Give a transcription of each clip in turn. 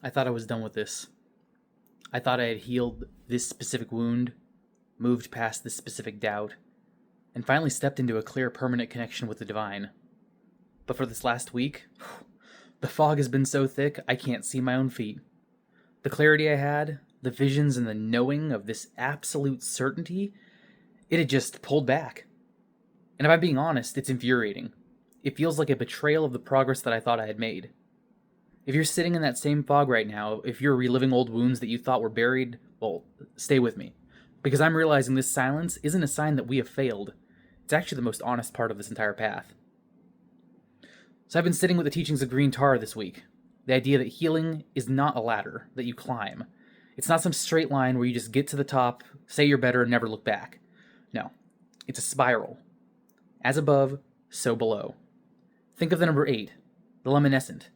I thought I was done with this. I thought I had healed this specific wound, moved past this specific doubt, and finally stepped into a clear, permanent connection with the divine. But for this last week, the fog has been so thick I can't see my own feet. The clarity I had, the visions and the knowing of this absolute certainty, it had just pulled back. And if I'm being honest, it's infuriating. It feels like a betrayal of the progress that I thought I had made. If you're sitting in that same fog right now, if you're reliving old wounds that you thought were buried, well, stay with me. Because I'm realizing this silence isn't a sign that we have failed. It's actually the most honest part of this entire path. So I've been sitting with the teachings of Green Tar this week. The idea that healing is not a ladder that you climb. It's not some straight line where you just get to the top, say you're better, and never look back. No, it's a spiral. As above, so below. Think of the number 8, the luminescent.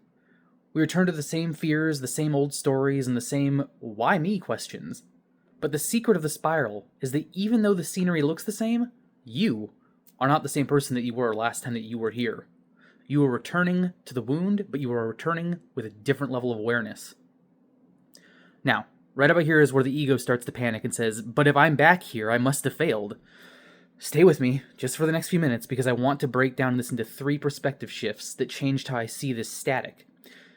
We return to the same fears, the same old stories, and the same why me questions. But the secret of the spiral is that even though the scenery looks the same, you are not the same person that you were last time that you were here. You are returning to the wound, but you are returning with a different level of awareness. Now, right about here is where the ego starts to panic and says, but if I'm back here, I must have failed. Stay with me, just for the next few minutes, because I want to break down this into 3 perspective shifts that changed how I see this static.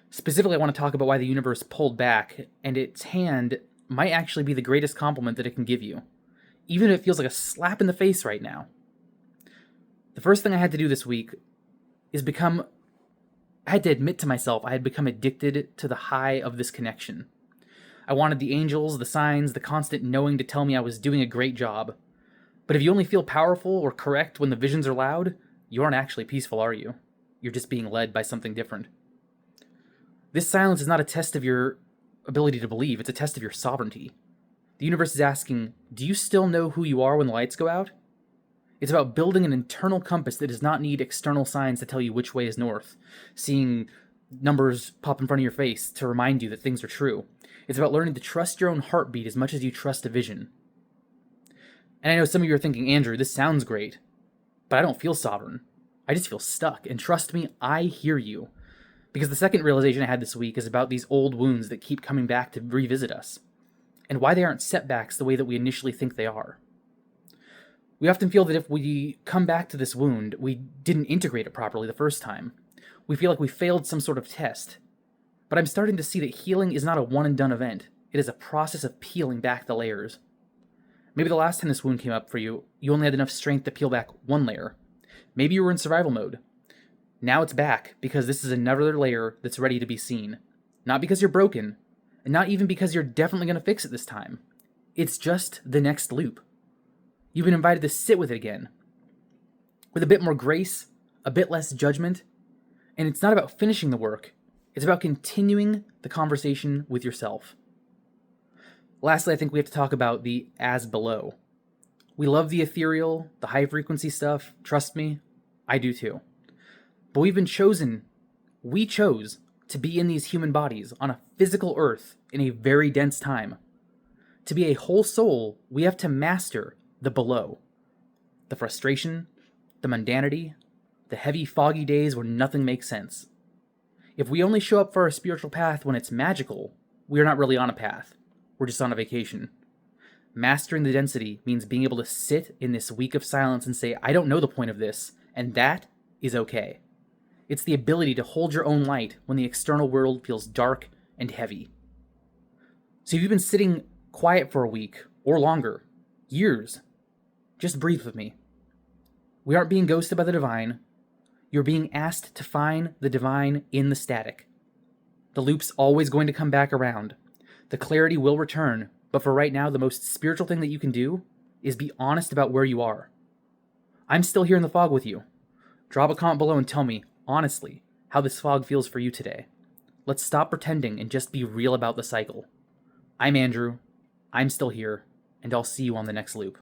Specifically, I want to talk about why the universe pulled back, and its hand might actually be the greatest compliment that it can give you, even if it feels like a slap in the face right now. The first thing I had to do this week is I had to admit to myself I had become addicted to the high of this connection. I wanted the angels, the signs, the constant knowing to tell me I was doing a great job. But if you only feel powerful or correct when the visions are loud, you aren't actually peaceful, are you? You're just being led by something different. This silence is not a test of your ability to believe, it's a test of your sovereignty. The universe is asking, do you still know who you are when the lights go out? It's about building an internal compass that does not need external signs to tell you which way is north, seeing numbers pop in front of your face to remind you that things are true. It's about learning to trust your own heartbeat as much as you trust a vision. And I know some of you are thinking, Andrew, this sounds great, but I don't feel sovereign. I just feel stuck, and trust me, I hear you. Because the second realization I had this week is about these old wounds that keep coming back to revisit us, and why they aren't setbacks the way that we initially think they are. We often feel that if we come back to this wound, we didn't integrate it properly the first time. We feel like we failed some sort of test. But I'm starting to see that healing is not a one-and-done event. It is a process of peeling back the layers. Maybe the last time this wound came up for you, you only had enough strength to peel back one layer. Maybe you were in survival mode. Now it's back, because this is another layer that's ready to be seen. Not because you're broken, and not even because you're definitely going to fix it this time. It's just the next loop. You've been invited to sit with it again. With a bit more grace, a bit less judgment, and it's not about finishing the work, it's about continuing the conversation with yourself. Lastly, I think we have to talk about the as below. We love the ethereal, the high frequency stuff. Trust me, I do too. But we chose to be in these human bodies on a physical earth in a very dense time. To be a whole soul, we have to master the below. The frustration, the mundanity, the heavy, foggy days where nothing makes sense. If we only show up for our spiritual path when it's magical, we are not really on a path. We're just on a vacation. Mastering the density means being able to sit in this week of silence and say, I don't know the point of this, and that is okay. It's the ability to hold your own light when the external world feels dark and heavy. So if you've been sitting quiet for a week, or longer, years, just breathe with me. We aren't being ghosted by the divine. You're being asked to find the divine in the static. The loop's always going to come back around. The clarity will return, but for right now, the most spiritual thing that you can do is be honest about where you are. I'm still here in the fog with you. Drop a comment below and tell me, honestly, how this fog feels for you today. Let's stop pretending and just be real about the cycle. I'm Andrew, I'm still here, and I'll see you on the next loop.